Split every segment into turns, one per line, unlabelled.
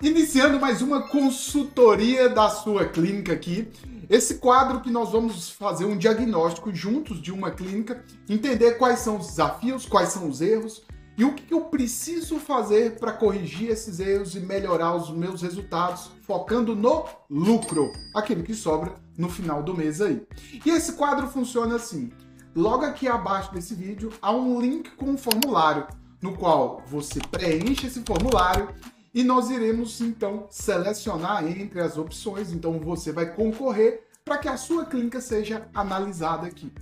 Iniciando mais uma consultoria da sua clínica aqui. Esse quadro que nós vamos fazer um diagnóstico juntos de uma clínica, entender quais são os desafios, quais são os erros e o que eu preciso fazer para corrigir esses erros e melhorar os meus resultados, focando no lucro, aquilo que sobra no final do mês aí. E esse quadro funciona assim. Logo aqui abaixo desse vídeo há um link com um formulário, no qual você preenche esse formulário e nós iremos então selecionar entre as opções. Então você vai concorrer para que a sua clínica seja analisada aqui.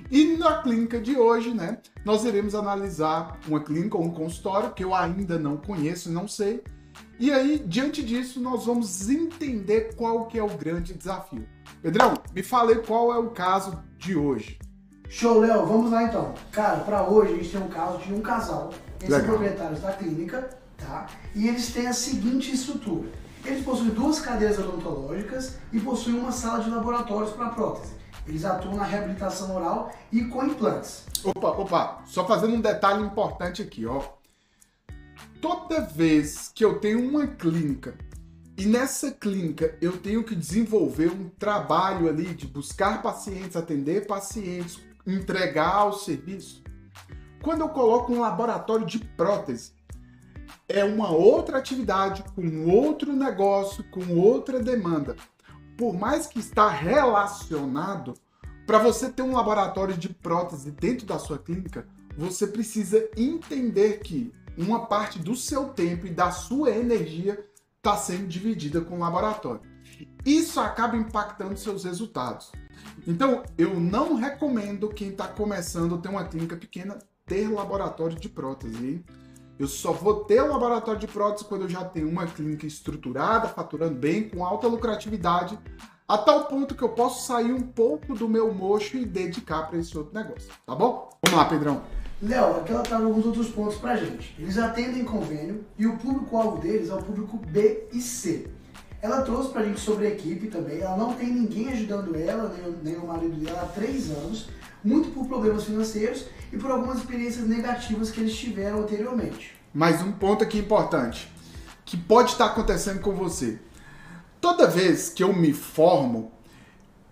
E na clínica de hoje, né, nós iremos analisar uma clínica ou um consultório que eu ainda não conheço, não sei. E aí, diante disso, nós vamos entender qual que é o grande desafio. Pedrão, me fale qual é o caso de hoje.
Show, Léo. Vamos lá então. Cara, para hoje a gente tem um caso de um casal. Eles são
Legal.
proprietários da clínica, tá? E eles têm a seguinte estrutura. Eles possuem 2 cadeiras odontológicas e possuem uma sala de laboratórios para prótese. Eles atuam na reabilitação oral e com implantes.
Opa, só fazendo um detalhe importante aqui, ó. Toda vez que eu tenho uma clínica e nessa clínica eu tenho que desenvolver um trabalho ali de buscar pacientes, atender pacientes, entregar o serviço, quando eu coloco um laboratório de prótese, é uma outra atividade, com outro negócio, com outra demanda. Por mais que está relacionado, para você ter um laboratório de prótese dentro da sua clínica, você precisa entender que uma parte do seu tempo e da sua energia está sendo dividida com o laboratório. Isso acaba impactando seus resultados. Então, eu não recomendo quem está começando a ter uma clínica pequena ter laboratório de prótese, hein? Eu só vou ter o laboratório de prótese quando eu já tenho uma clínica estruturada, faturando bem, com alta lucratividade, a tal ponto que eu posso sair um pouco do meu mocho e dedicar para esse outro negócio, tá bom? Vamos lá, Pedrão.
Léo, aqui ela traz alguns outros pontos pra gente. Eles atendem convênio e o público-alvo deles é o público B e C. Ela trouxe pra gente sobre a equipe também. Ela não tem ninguém ajudando ela, nem o marido dela há 3 anos, muito por problemas financeiros e por algumas experiências negativas que eles tiveram anteriormente.
Mais um ponto aqui importante, que pode estar acontecendo com você. Toda vez que eu me formo,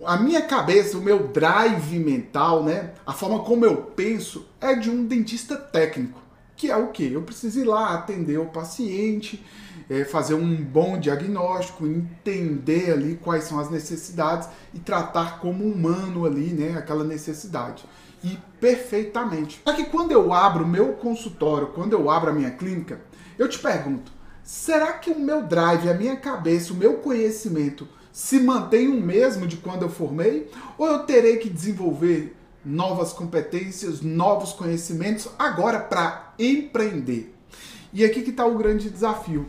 a minha cabeça, o meu drive mental, né, a forma como eu penso é de um dentista técnico, que é o quê? Eu preciso ir lá atender o paciente, fazer um bom diagnóstico, entender ali quais são as necessidades e tratar como humano ali, né, aquela necessidade. E perfeitamente. Só que quando eu abro o meu consultório, quando eu abro a minha clínica, eu te pergunto, será que o meu drive, a minha cabeça, o meu conhecimento se mantém o mesmo de quando eu formei? Ou eu terei que desenvolver novas competências, novos conhecimentos agora para empreender? E aqui que está o grande desafio.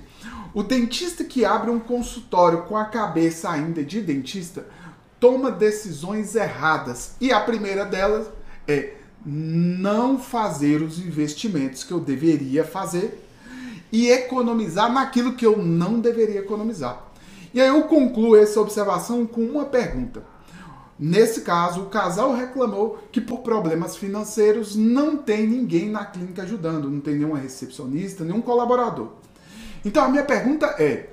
O dentista que abre um consultório com a cabeça ainda de dentista toma decisões erradas. E a primeira delas é não fazer os investimentos que eu deveria fazer e economizar naquilo que eu não deveria economizar. E aí eu concluo essa observação com uma pergunta. Nesse caso, o casal reclamou que por problemas financeiros não tem ninguém na clínica ajudando, não tem nenhuma recepcionista, nenhum colaborador. Então a minha pergunta é,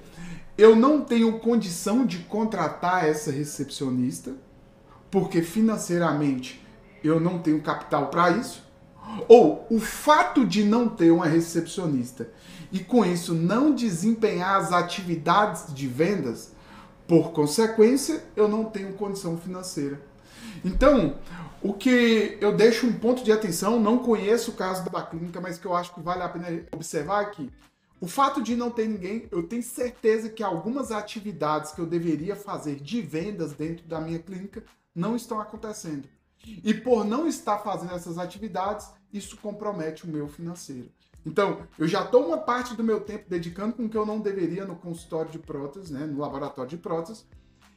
eu não tenho condição de contratar essa recepcionista, porque financeiramente eu não tenho capital para isso? Ou o fato de não ter uma recepcionista e com isso não desempenhar as atividades de vendas, por consequência, eu não tenho condição financeira. Então, o que eu deixo um ponto de atenção, não conheço o caso da clínica, mas que eu acho que vale a pena observar aqui. O fato de não ter ninguém, eu tenho certeza que algumas atividades que eu deveria fazer de vendas dentro da minha clínica não estão acontecendo. E por não estar fazendo essas atividades, isso compromete o meu financeiro. Então, eu já estou uma parte do meu tempo dedicando com o que eu não deveria no consultório de próteses, né, no laboratório de próteses.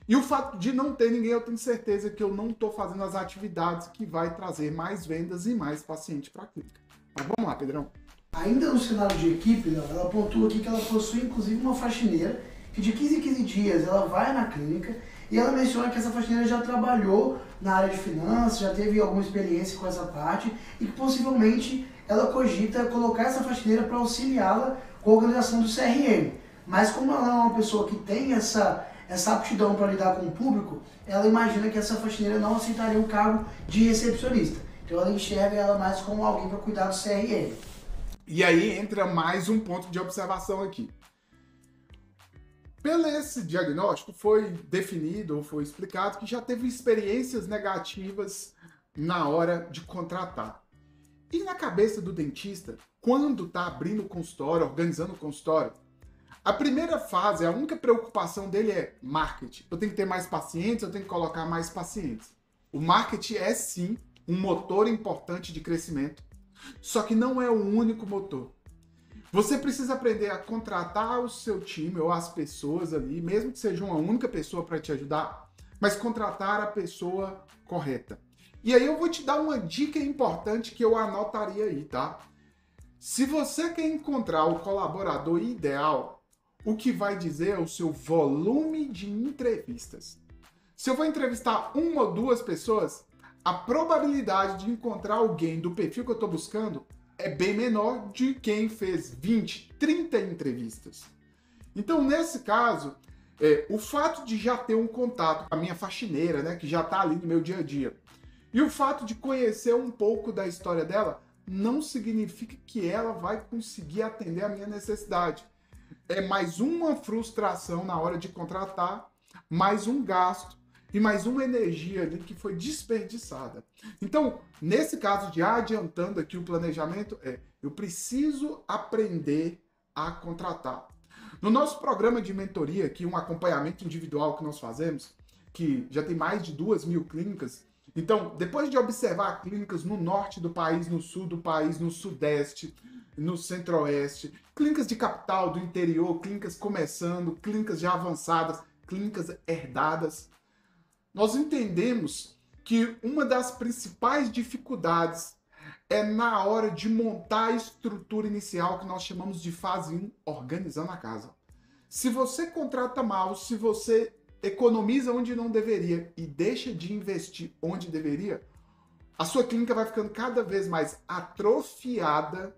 E o fato de não ter ninguém, eu tenho certeza que eu não estou fazendo as atividades que vai trazer mais vendas e mais pacientes para a clínica. Mas vamos lá, Pedrão.
Ainda no cenário de equipe, ela pontua aqui que ela possui inclusive uma faxineira que de 15 em 15 dias ela vai na clínica e ela menciona que essa faxineira já trabalhou na área de finanças, já teve alguma experiência com essa parte e que possivelmente ela cogita colocar essa faxineira para auxiliá-la com a organização do CRM. Mas como ela é uma pessoa que tem essa aptidão para lidar com o público, ela imagina que essa faxineira não aceitaria o cargo de recepcionista. Então ela enxerga ela mais como alguém para cuidar do CRM.
E aí entra mais um ponto de observação aqui. Pelo esse diagnóstico foi definido ou foi explicado que já teve experiências negativas na hora de contratar. E na cabeça do dentista, quando está abrindo o consultório, organizando o consultório, a primeira fase, a única preocupação dele é marketing. Eu tenho que ter mais pacientes, eu tenho que colocar mais pacientes. O marketing é sim um motor importante de crescimento, só que não é o único motor. Você precisa aprender a contratar o seu time ou as pessoas ali, mesmo que seja uma única pessoa para te ajudar, mas contratar a pessoa correta. E aí eu vou te dar uma dica importante que eu anotaria aí, tá? Se você quer encontrar o colaborador ideal, o que vai dizer é o seu volume de entrevistas. Se eu vou entrevistar uma ou duas pessoas, a probabilidade de encontrar alguém do perfil que eu estou buscando é bem menor de quem fez 20, 30 entrevistas. Então, nesse caso, o fato de já ter um contato com a minha faxineira, né, que já está ali no meu dia a dia, e o fato de conhecer um pouco da história dela, não significa que ela vai conseguir atender a minha necessidade. É mais uma frustração na hora de contratar, mais um gasto e mais uma energia ali que foi desperdiçada. Então, nesse caso de adiantando aqui o planejamento, eu preciso aprender a contratar. No nosso programa de mentoria, aqui um acompanhamento individual que nós fazemos, que já tem mais de 2.000 clínicas, então, depois de observar clínicas no norte do país, no sul do país, no sudeste, no centro-oeste, clínicas de capital, do interior, clínicas começando, clínicas já avançadas, clínicas herdadas, nós entendemos que uma das principais dificuldades é na hora de montar a estrutura inicial que nós chamamos de fase 1, organizando a casa. Se você contrata mal, se você economiza onde não deveria e deixa de investir onde deveria, a sua clínica vai ficando cada vez mais atrofiada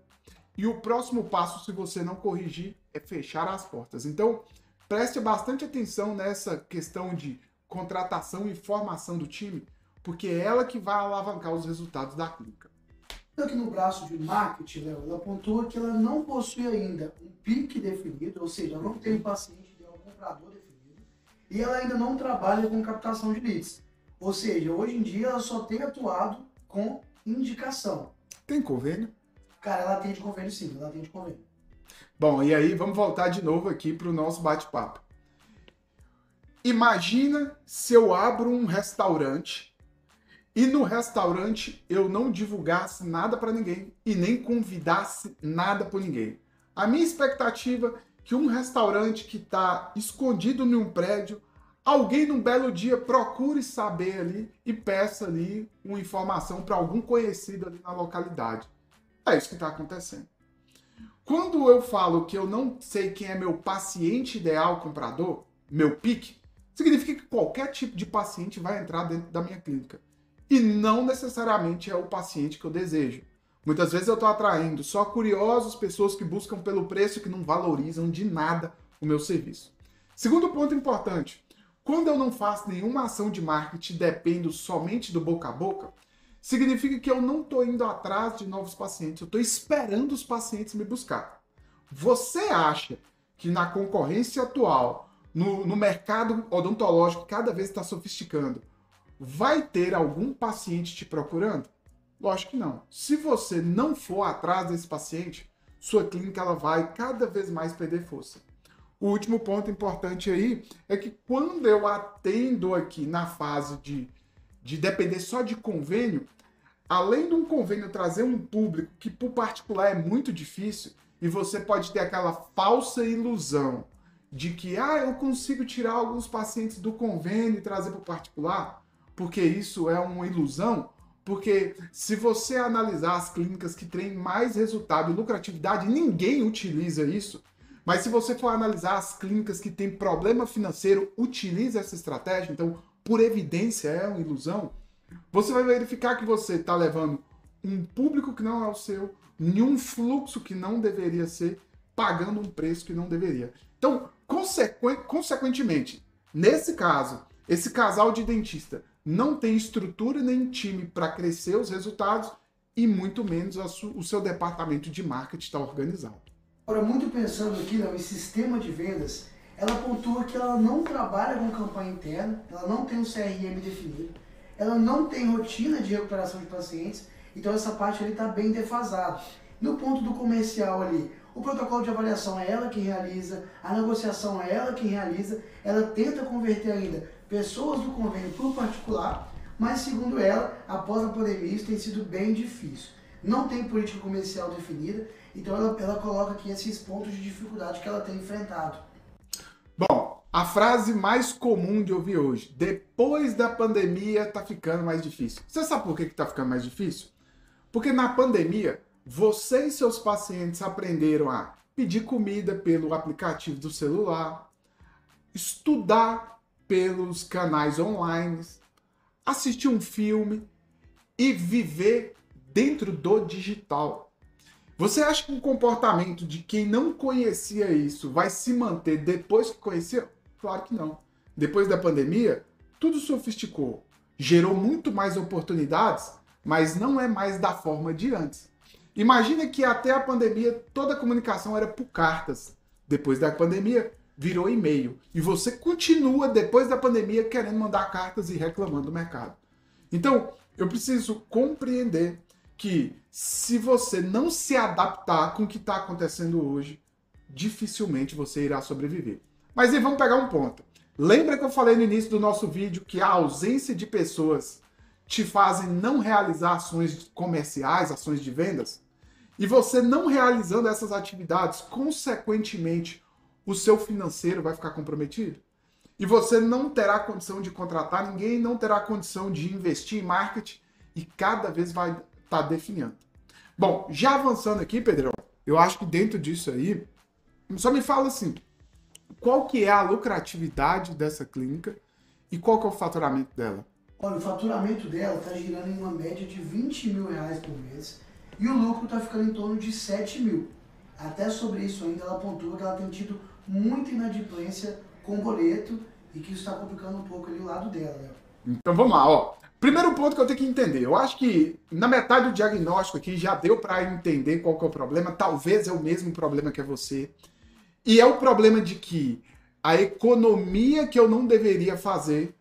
e o próximo passo, se você não corrigir, é fechar as portas. Então, preste bastante atenção nessa questão de contratação e formação do time, porque é ela que vai alavancar os resultados da clínica.
Aqui no braço de marketing, Léo, ela apontou que ela não possui ainda um pique definido, ou seja, ela não tem um paciente ideal, um comprador definido, e ela ainda não trabalha com captação de leads. Ou seja, hoje em dia ela só tem atuado com indicação.
Tem convênio?
Cara, ela atende convênio sim, ela atende convênio.
Bom, e aí vamos voltar de novo aqui para o nosso bate-papo. Imagina se eu abro um restaurante e no restaurante eu não divulgasse nada para ninguém e nem convidasse nada por ninguém. A minha expectativa é que um restaurante que está escondido num prédio, alguém num belo dia procure saber ali e peça ali uma informação para algum conhecido ali na localidade. É isso que está acontecendo. Quando eu falo que eu não sei quem é meu paciente ideal comprador, meu pique, significa que qualquer tipo de paciente vai entrar dentro da minha clínica. E não necessariamente é o paciente que eu desejo. Muitas vezes eu estou atraindo só curiosos, pessoas que buscam pelo preço e que não valorizam de nada o meu serviço. Segundo ponto importante, quando eu não faço nenhuma ação de marketing, dependo somente do boca a boca, significa que eu não estou indo atrás de novos pacientes, eu estou esperando os pacientes me buscar. Você acha que na concorrência atual, no mercado odontológico cada vez está sofisticando, vai ter algum paciente te procurando? Lógico que não. Se você não for atrás desse paciente, sua clínica ela vai cada vez mais perder força. O último ponto importante aí é que quando eu atendo aqui na fase de depender só de convênio, além de um convênio trazer um público que por particular é muito difícil, e você pode ter aquela falsa ilusão de que eu consigo tirar alguns pacientes do convênio e trazer para o particular, porque isso é uma ilusão, porque se você analisar as clínicas que têm mais resultado e lucratividade, ninguém utiliza isso, mas se você for analisar as clínicas que têm problema financeiro, utiliza essa estratégia, então por evidência é uma ilusão, você vai verificar que você está levando um público que não é o seu, em um fluxo que não deveria ser, pagando um preço que não deveria. Então, consequentemente, nesse caso, esse casal de dentista não tem estrutura nem time para crescer os resultados e muito menos o seu departamento de marketing está organizado.
Agora, muito pensando aqui em sistema de vendas, ela pontua que ela não trabalha com campanha interna, ela não tem um CRM definido, ela não tem rotina de recuperação de pacientes, então essa parte ali está bem defasada. No ponto do comercial ali, o protocolo de avaliação é ela quem realiza, a negociação é ela quem realiza, ela tenta converter ainda pessoas do convênio para o particular, mas segundo ela, após a pandemia isso tem sido bem difícil. Não tem política comercial definida, então ela coloca aqui esses pontos de dificuldade que ela tem enfrentado.
Bom, a frase mais comum de ouvir hoje, depois da pandemia tá ficando mais difícil. Você sabe por que tá ficando mais difícil? Porque na pandemia, você e seus pacientes aprenderam a pedir comida pelo aplicativo do celular, estudar pelos canais online, assistir um filme e viver dentro do digital. Você acha que o comportamento de quem não conhecia isso vai se manter depois que conheceu? Claro que não. Depois da pandemia, tudo sofisticou, gerou muito mais oportunidades, mas não é mais da forma de antes. Imagina que até a pandemia toda a comunicação era por cartas. Depois da pandemia, virou e-mail. E você continua, depois da pandemia, querendo mandar cartas e reclamando do mercado. Então, eu preciso compreender que se você não se adaptar com o que está acontecendo hoje, dificilmente você irá sobreviver. Mas aí vamos pegar um ponto. Lembra que eu falei no início do nosso vídeo que a ausência de pessoas te fazem não realizar ações comerciais, ações de vendas? E você não realizando essas atividades, consequentemente, o seu financeiro vai ficar comprometido? E você não terá condição de contratar ninguém, não terá condição de investir em marketing e cada vez vai estar definhando. Bom, já avançando aqui, Pedrão, eu acho que dentro disso aí, só me fala assim, qual que é a lucratividade dessa clínica e qual que é o faturamento dela?
Olha, o faturamento dela está girando em uma média de R$20 mil por mês e o lucro está ficando em torno de 7 mil. Até sobre isso ainda ela pontua que ela tem tido muita inadimplência com boleto e que isso está complicando um pouco ali o lado dela, né?
Então vamos lá, ó. Primeiro ponto que eu tenho que entender, eu acho que na metade do diagnóstico aqui já deu para entender qual que é o problema, talvez é o mesmo problema que é você. E é o problema de que a economia que eu não deveria fazer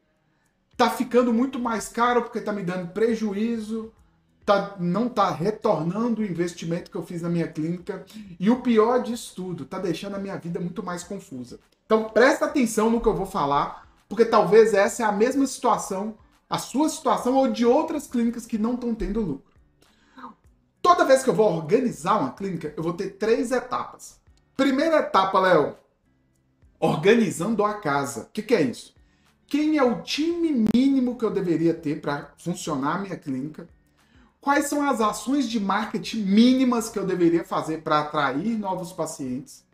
tá ficando muito mais caro porque tá me dando prejuízo, não tá retornando o investimento que eu fiz na minha clínica. E o pior disso tudo, tá deixando a minha vida muito mais confusa. Então presta atenção no que eu vou falar, porque talvez essa é a mesma situação, a sua situação ou de outras clínicas que não estão tendo lucro. Toda vez que eu vou organizar uma clínica, eu vou ter 3 etapas. Primeira etapa, Léo, organizando a casa. O que é isso? Quem é o time mínimo que eu deveria ter para funcionar a minha clínica? Quais são as ações de marketing mínimas que eu deveria fazer para atrair novos pacientes?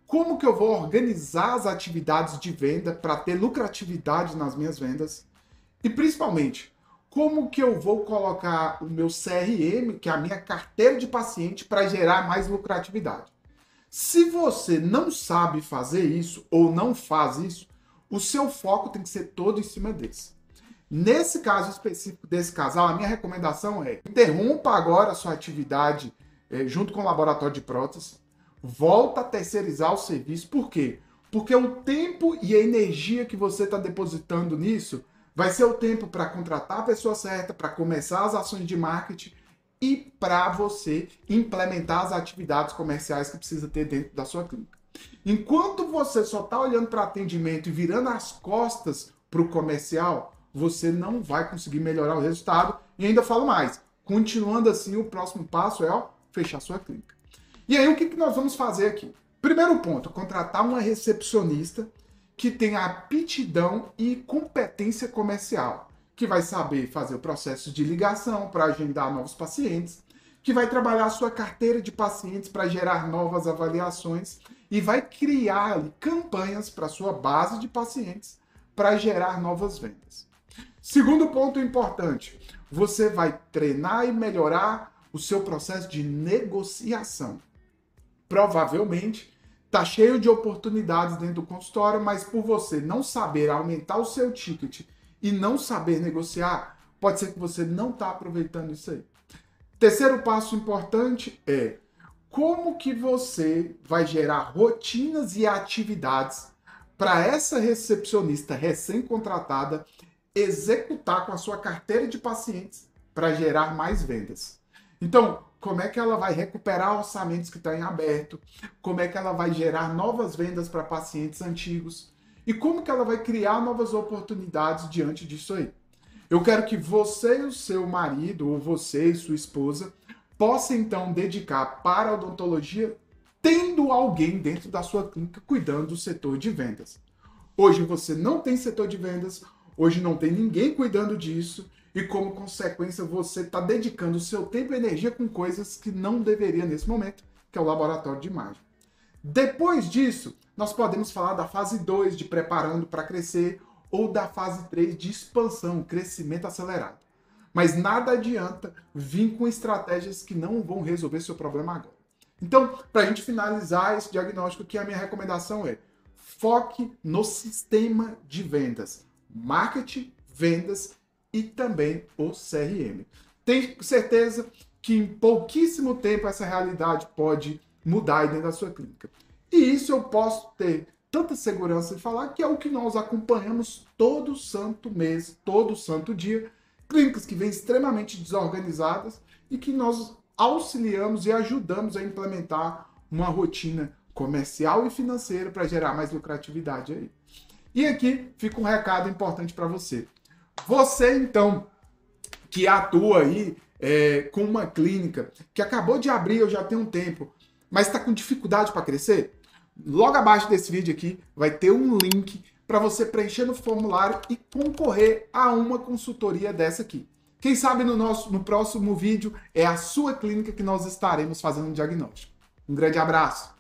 Como que eu vou organizar as atividades de venda para ter lucratividade nas minhas vendas? E principalmente, como que eu vou colocar o meu CRM, que é a minha carteira de paciente, para gerar mais lucratividade? Se você não sabe fazer isso ou não faz isso, o seu foco tem que ser todo em cima desse. Nesse caso específico desse casal, a minha recomendação é interrompa agora a sua atividade junto com o laboratório de prótese, volta a terceirizar o serviço. Por quê? Porque o tempo e a energia que você está depositando nisso vai ser o tempo para contratar a pessoa certa, para começar as ações de marketing e para você implementar as atividades comerciais que precisa ter dentro da sua clínica. Enquanto você só está olhando para atendimento e virando as costas para o comercial, você não vai conseguir melhorar o resultado. E ainda falo mais, continuando assim, o próximo passo é fechar sua clínica. E aí, o que nós vamos fazer aqui? Primeiro ponto, contratar uma recepcionista que tenha aptidão e competência comercial, que vai saber fazer o processo de ligação para agendar novos pacientes, que vai trabalhar a sua carteira de pacientes para gerar novas avaliações e vai criar ali campanhas para a sua base de pacientes para gerar novas vendas. Segundo ponto importante, você vai treinar e melhorar o seu processo de negociação. Provavelmente tá cheio de oportunidades dentro do consultório, mas por você não saber aumentar o seu ticket e não saber negociar, pode ser que você não está aproveitando isso aí. Terceiro passo importante é como que você vai gerar rotinas e atividades para essa recepcionista recém-contratada executar com a sua carteira de pacientes para gerar mais vendas. Então, como é que ela vai recuperar orçamentos que estão em aberto? Como é que ela vai gerar novas vendas para pacientes antigos? E como que ela vai criar novas oportunidades diante disso aí? Eu quero que você e o seu marido, ou você e sua esposa, possam então dedicar para a odontologia tendo alguém dentro da sua clínica cuidando do setor de vendas. Hoje você não tem setor de vendas, hoje não tem ninguém cuidando disso, e como consequência você está dedicando o seu tempo e energia com coisas que não deveria nesse momento, que é o laboratório de imagem. Depois disso, nós podemos falar da fase 2 de preparando para crescer ou da fase 3 de expansão, crescimento acelerado. Mas nada adianta vir com estratégias que não vão resolver seu problema agora. Então, para a gente finalizar esse diagnóstico aqui, a minha recomendação é foque no sistema de vendas, marketing, vendas e também o CRM. Tenho certeza que em pouquíssimo tempo essa realidade pode mudar aí dentro da sua clínica. E isso eu posso ter tanta segurança de falar que é o que nós acompanhamos todo santo mês, todo santo dia, clínicas que vêm extremamente desorganizadas e que nós auxiliamos e ajudamos a implementar uma rotina comercial e financeira para gerar mais lucratividade aí. E aqui fica um recado importante para você. Você, então, que atua aí com uma clínica que acabou de abrir, eu já tenho um tempo, mas está com dificuldade para crescer, logo abaixo desse vídeo aqui vai ter um link para você preencher no formulário e concorrer a uma consultoria dessa aqui. Quem sabe no próximo vídeo é a sua clínica que nós estaremos fazendo um diagnóstico. Um grande abraço!